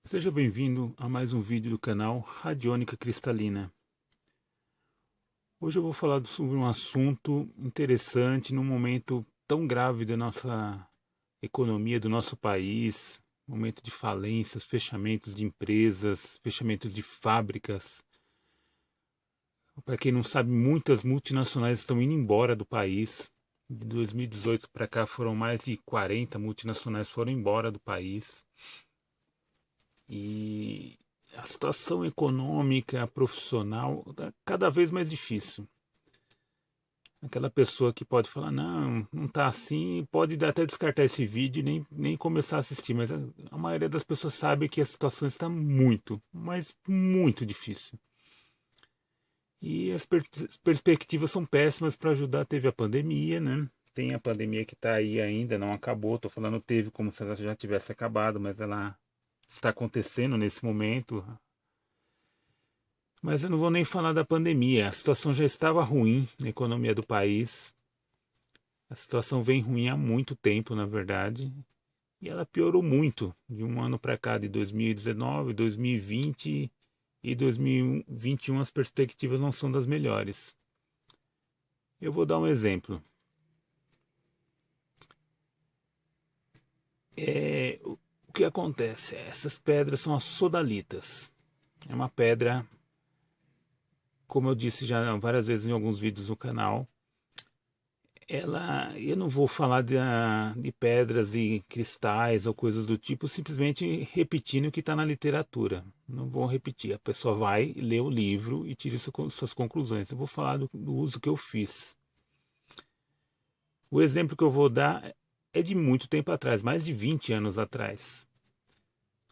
Seja bem-vindo a mais um vídeo do canal Radiônica Cristalina. Hoje eu vou falar sobre um assunto interessante num momento tão grave da nossa economia, do nosso país, momento de falências, fechamentos de empresas, fechamentos de fábricas. Para quem não sabe, muitas multinacionais estão indo embora do país. De 2018 para cá foram mais de 40 multinacionais que foram embora do país. E a situação econômica, profissional, está cada vez mais difícil. Aquela pessoa que pode falar, não está assim, pode até descartar esse vídeo e nem começar a assistir, mas a maioria das pessoas sabe que a situação está muito, mas muito difícil. E as perspectivas são péssimas para ajudar. Teve a pandemia, né? Tem a pandemia que está aí ainda, não acabou. Estou falando teve como se ela já tivesse acabado, mas ela está acontecendo nesse momento. Mas eu não vou nem falar da pandemia. A situação já estava ruim na economia do país. A situação vem ruim há muito tempo, na verdade. E ela piorou muito de um ano para cá, de 2019, 2020 e 2021. As perspectivas não são das melhores. Eu vou dar um exemplo. O que acontece? Essas pedras são as sodalitas. É uma pedra, como eu disse já várias vezes em alguns vídeos no canal, eu não vou falar de pedras e cristais ou coisas do tipo, simplesmente repetindo o que está na literatura. Não vou repetir, a pessoa vai ler o livro e tira suas conclusões. Eu vou falar do uso que eu fiz. O exemplo que eu vou dar é de muito tempo atrás, mais de 20 anos atrás,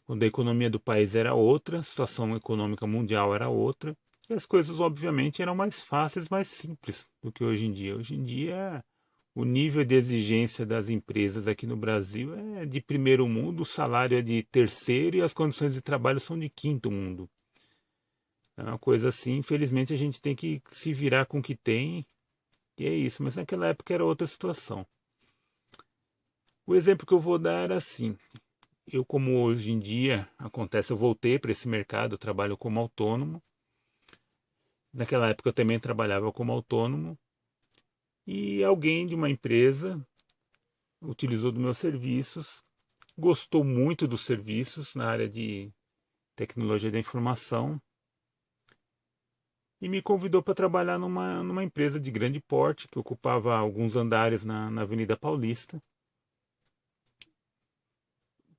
quando a economia do país era outra, a situação econômica mundial era outra, e as coisas obviamente eram mais fáceis, mais simples do que hoje em dia. Hoje em dia o nível de exigência das empresas aqui no Brasil é de primeiro mundo, o salário é de terceiro e as condições de trabalho são de quinto mundo. É uma coisa assim, infelizmente a gente tem que se virar com o que tem, e é isso. Mas naquela época era outra situação. O exemplo que eu vou dar era assim: eu, como hoje em dia acontece, eu voltei para esse mercado, eu trabalho como autônomo. Naquela época eu também trabalhava como autônomo, e alguém de uma empresa utilizou dos meus serviços, gostou muito dos serviços na área de tecnologia da informação e me convidou para trabalhar numa empresa de grande porte que ocupava alguns andares na Avenida Paulista.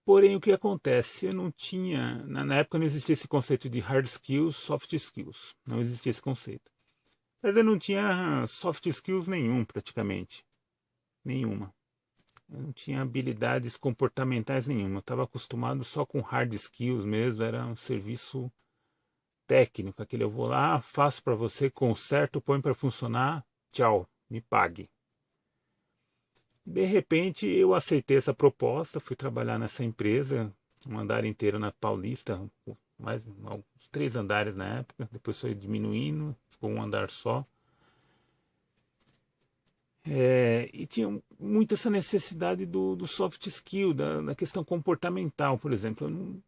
Porém, o que acontece? Eu não tinha, na época não existia esse conceito de hard skills, soft skills, não existia esse conceito. Mas eu não tinha soft skills nenhum, praticamente, nenhuma. Eu não tinha habilidades comportamentais nenhuma. Eu estava acostumado só com hard skills mesmo. Era um serviço técnico. Aquele eu vou lá, faço para você, conserto, põe para funcionar. Tchau, me pague. De repente eu aceitei essa proposta, fui trabalhar nessa empresa, um andar inteiro na Paulista, mais uns 3 andares na época. Depois foi diminuindo, ficou um andar só. E tinha muito essa necessidade do soft skill, da questão comportamental, por exemplo. Eu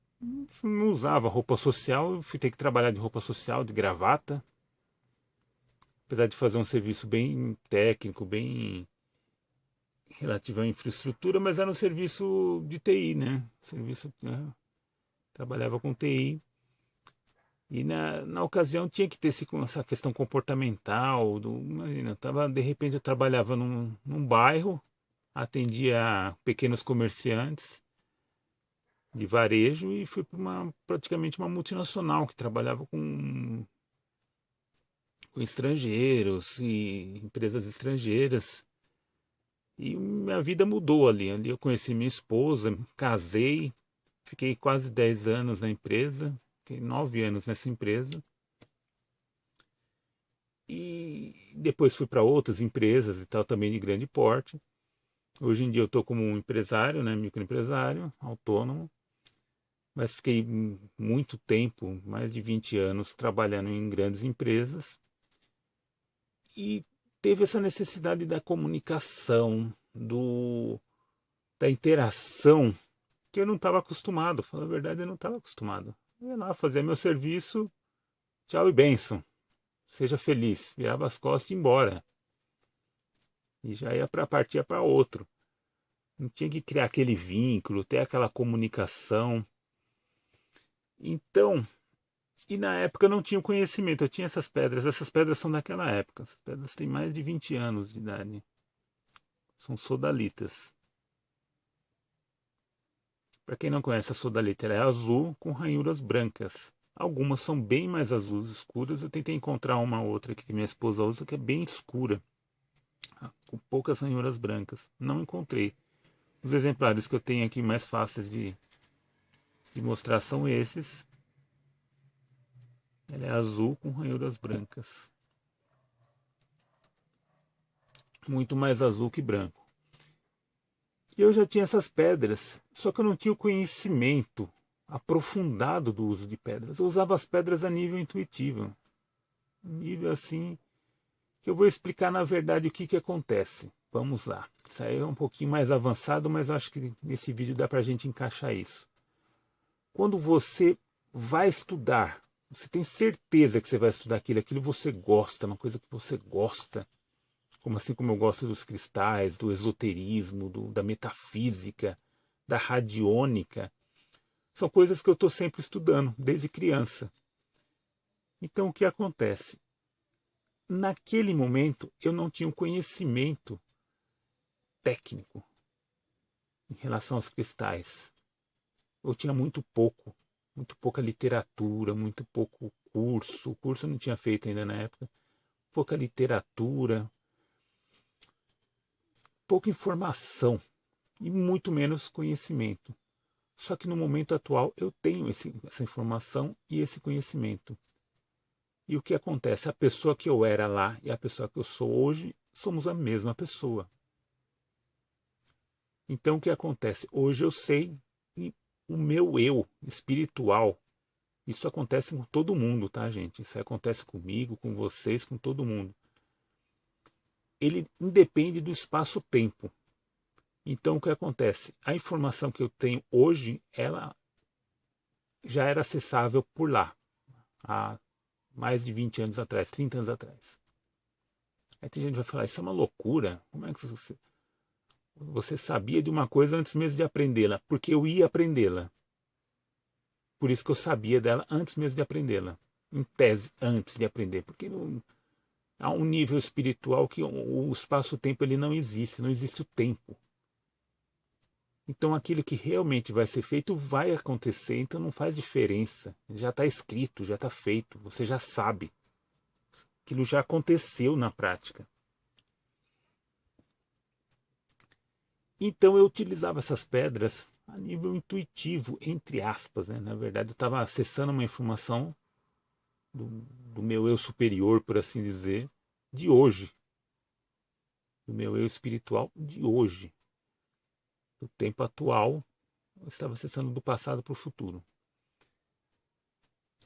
não usava roupa social, eu fui ter que trabalhar de roupa social, de gravata, apesar de fazer um serviço bem técnico, bem relativo à infraestrutura, mas era um serviço de TI, né? Serviço, né? Trabalhava com TI. E na ocasião tinha que ter essa questão comportamental. Imagina, de repente eu trabalhava num bairro, atendia pequenos comerciantes de varejo e fui para praticamente uma multinacional que trabalhava com estrangeiros e empresas estrangeiras. E minha vida mudou ali. Ali eu conheci minha esposa, casei, fiquei quase 10 anos na empresa, fiquei 9 anos nessa empresa. E depois fui para outras empresas e tal, também de grande porte. Hoje em dia eu estou como um empresário, né, microempresário, autônomo, mas fiquei muito tempo, mais de 20 anos, trabalhando em grandes empresas e teve essa necessidade da comunicação, da interação que eu não estava acostumado. Falar a verdade, eu não estava acostumado. Eu ia lá fazer meu serviço, tchau e bênção. Seja feliz. Virava as costas e ia embora. E já ia para partir para outro. Não tinha que criar aquele vínculo, ter aquela comunicação. Então, e na época eu não tinha o conhecimento, eu tinha essas pedras são daquela época. As pedras têm mais de 20 anos de idade. São sodalitas. Para quem não conhece a sodalita, ela é azul com ranhuras brancas. Algumas são bem mais azuis escuras. Eu tentei encontrar uma outra aqui que minha esposa usa que é bem escura, com poucas ranhuras brancas. Não encontrei. Os exemplares que eu tenho aqui mais fáceis de mostrar são esses. Ela é azul com ranhuras brancas. Muito mais azul que branco. E eu já tinha essas pedras, só que eu não tinha o conhecimento aprofundado do uso de pedras. Eu usava as pedras a nível intuitivo. Nível assim, que eu vou explicar na verdade o que acontece. Vamos lá. Isso aí é um pouquinho mais avançado, mas acho que nesse vídeo dá para a gente encaixar isso. Quando você vai estudar, você tem certeza que você vai estudar aquilo você gosta, uma coisa que você gosta, como assim como eu gosto dos cristais, do esoterismo, da metafísica, da radiônica, são coisas que eu estou sempre estudando, desde criança. Então o que acontece? Naquele momento eu não tinha um conhecimento técnico em relação aos cristais. Eu tinha muito pouca literatura, muito pouco curso. O curso eu não tinha feito ainda na época. Pouca literatura, pouca informação e muito menos conhecimento. Só que no momento atual eu tenho essa informação e esse conhecimento. E o que acontece? A pessoa que eu era lá e a pessoa que eu sou hoje somos a mesma pessoa. Então o que acontece? Hoje eu sei e o meu eu espiritual, isso acontece com todo mundo, tá, gente? Isso acontece comigo, com vocês, com todo mundo. Ele independe do espaço-tempo. Então o que acontece? A informação que eu tenho hoje, ela já era acessável por lá, há mais de 20 anos atrás, 30 anos atrás. Aí tem gente que vai falar, isso é uma loucura. Como é que você sabia de uma coisa antes mesmo de aprendê-la? Porque eu ia aprendê-la. Por isso que eu sabia dela antes mesmo de aprendê-la. Em tese, antes de aprender. Porque há um nível espiritual que o espaço-tempo ele não existe o tempo. Então aquilo que realmente vai ser feito vai acontecer, então não faz diferença. Já está escrito, já está feito, você já sabe. Aquilo já aconteceu na prática. Então eu utilizava essas pedras a nível intuitivo, entre aspas. Né? Na verdade eu estava acessando uma informação do meu eu superior, por assim dizer, de hoje. Do meu eu espiritual de hoje. Do tempo atual, eu estava acessando do passado para o futuro.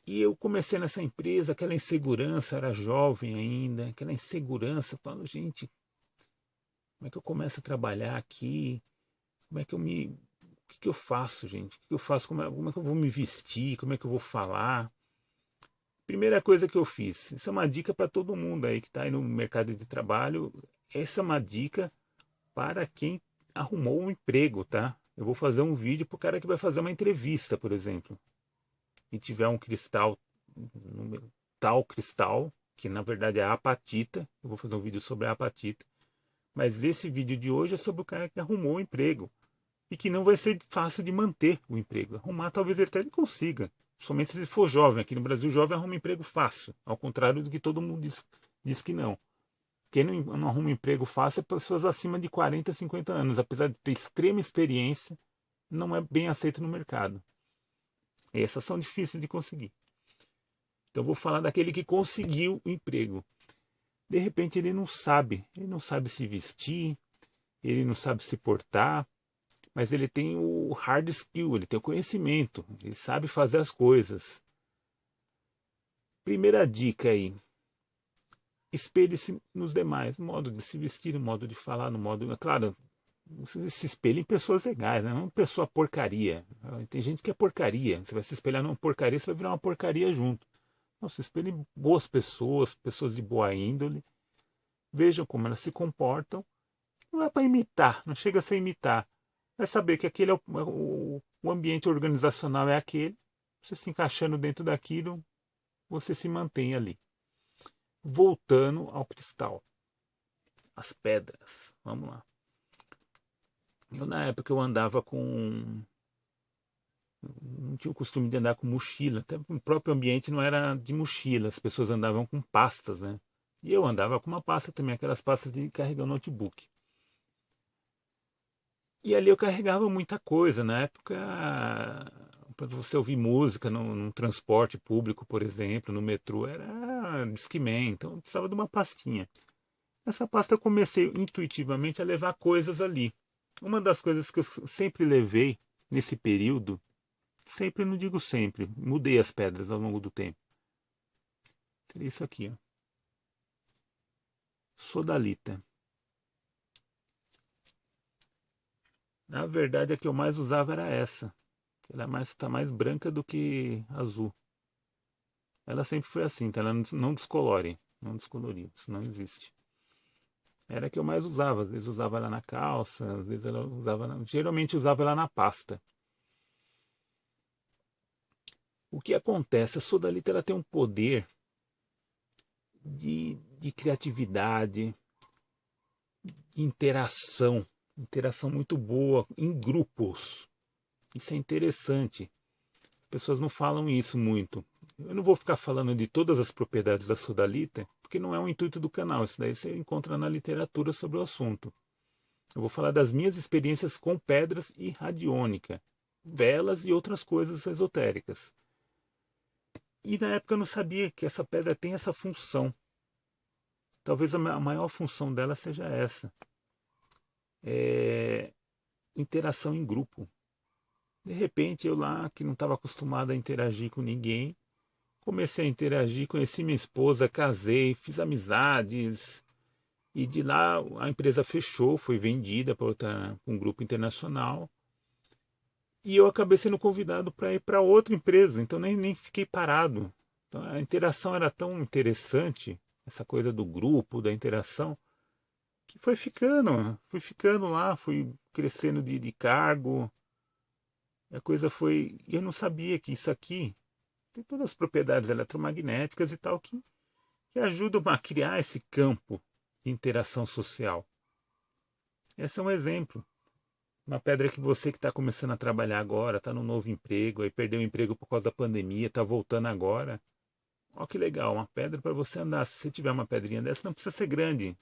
E eu comecei nessa empresa, aquela insegurança, era jovem ainda, aquela insegurança, falando, gente, como é que eu começo a trabalhar aqui? Como é que eu me... O que eu faço, gente? O que eu faço? Como é que eu vou me vestir? Como é que eu vou falar? Primeira coisa que eu fiz, isso é uma dica para todo mundo aí que está aí no mercado de trabalho, essa é uma dica para quem arrumou um emprego, tá? Eu vou fazer um vídeo para o cara que vai fazer uma entrevista, por exemplo, e tiver um cristal, tal cristal, que na verdade é a apatita, eu vou fazer um vídeo sobre a apatita, mas esse vídeo de hoje é sobre o cara que arrumou um emprego e que não vai ser fácil de manter o emprego. Arrumar talvez ele até consiga, somente se ele for jovem. Aqui no Brasil, jovem arruma emprego fácil, ao contrário do que todo mundo diz que não. Quem não arruma emprego fácil é pessoas acima de 40, 50 anos. Apesar de ter extrema experiência, não é bem aceito no mercado. E essas são difíceis de conseguir. Então eu vou falar daquele que conseguiu o emprego. De repente ele não sabe se vestir, ele não sabe se portar, mas ele tem o hard skill, ele tem o conhecimento, ele sabe fazer as coisas. Primeira dica aí, espelhe-se nos demais, no modo de se vestir, no modo de falar, no modo... Claro, Você se espelha em pessoas legais, né? Não pessoa porcaria. Tem gente que é porcaria. Você vai se espelhar numa porcaria, você vai virar uma porcaria junto. Não, se espelha em boas pessoas, pessoas de boa índole. Vejam como elas se comportam. Não é para imitar, não chega a ser imitar. Vai saber que aquele o ambiente organizacional é aquele. Você se encaixando dentro daquilo, você se mantém ali. Voltando ao cristal. As pedras. Vamos lá. Na época eu andava com. Não tinha o costume de andar com mochila. Até o próprio ambiente não era de mochila. As pessoas andavam com pastas, né? E eu andava com uma pasta também, aquelas pastas de carregar o notebook. E ali eu carregava muita coisa. Na época, para você ouvir música num transporte público, por exemplo, no metrô, era Discman. Então eu precisava de uma pastinha. Essa pasta eu comecei intuitivamente a levar coisas ali. Uma das coisas que eu sempre levei nesse período, sempre, não digo sempre, mudei as pedras ao longo do tempo. Teria isso aqui, ó. Sodalita. Na verdade, a que eu mais usava era essa. Ela tá mais branca do que azul. Ela sempre foi assim, tá? Ela não descolore. Não descoloria, isso não existe. Era a que eu mais usava. Às vezes usava ela na calça, às vezes ela usava. Geralmente usava ela na pasta. O que acontece? A sodalita ela tem um poder de criatividade, de interação. Interação muito boa em grupos. Isso é interessante. As pessoas não falam isso muito. Eu não vou ficar falando de todas as propriedades da sodalita, porque não é o intuito do canal. Isso daí você encontra na literatura sobre o assunto. Eu vou falar das minhas experiências com pedras e radiônica, velas e outras coisas esotéricas. E na época eu não sabia que essa pedra tem essa função. Talvez a maior função dela seja essa. Interação em grupo. De repente eu lá, que não estava acostumado a interagir com ninguém, comecei a interagir, conheci minha esposa, casei, fiz amizades. E de lá a empresa fechou, foi vendida para um grupo internacional. E eu acabei sendo convidado para ir para outra empresa, então nem fiquei parado. Então, a interação era tão interessante, essa coisa do grupo, da interação, que fui ficando lá, fui crescendo de cargo. A coisa foi. Eu não sabia que isso aqui tem todas as propriedades eletromagnéticas e tal que ajudam a criar esse campo de interação social. Esse é um exemplo. Uma pedra que você que está começando a trabalhar agora, está no novo emprego, aí perdeu o emprego por causa da pandemia, está voltando agora. Olha que legal, uma pedra para você andar. Se você tiver uma pedrinha dessa, não precisa ser grande.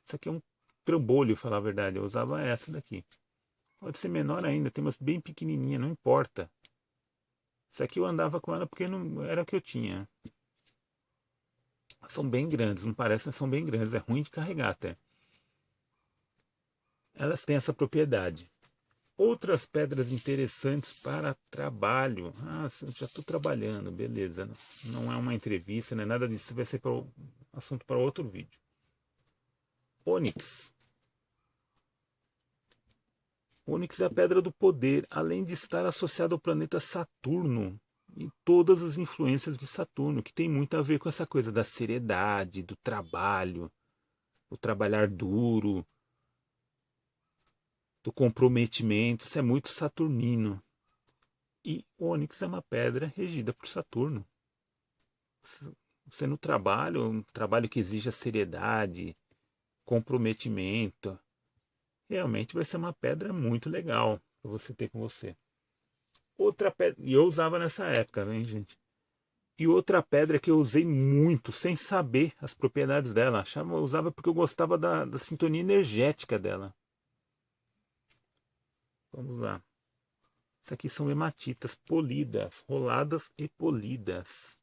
Isso aqui é um trambolho, falar a verdade. Eu usava essa daqui. Pode ser menor ainda, tem umas bem pequenininha, não importa. Isso aqui eu andava com ela porque não era o que eu tinha. São bem grandes, não parece, mas são bem grandes. É ruim de carregar até. Elas têm essa propriedade. Outras pedras interessantes para trabalho. Ah, já estou trabalhando, beleza. Não é uma entrevista, não é nada disso. Vai ser assunto para outro vídeo. Ônix. Ônix é a pedra do poder, além de estar associado ao planeta Saturno e todas as influências de Saturno, que tem muito a ver com essa coisa da seriedade, do trabalho, o trabalhar duro, do comprometimento. Isso é muito saturnino. E ônix é uma pedra regida por Saturno. Você no trabalho, um trabalho que exija seriedade, comprometimento, realmente vai ser uma pedra muito legal para você ter com você. Outra pedra, e eu usava nessa época, hein, gente? E outra pedra que eu usei muito, sem saber as propriedades dela. Eu usava porque eu gostava da sintonia energética dela. Vamos lá. Isso aqui são hematitas polidas, roladas e polidas.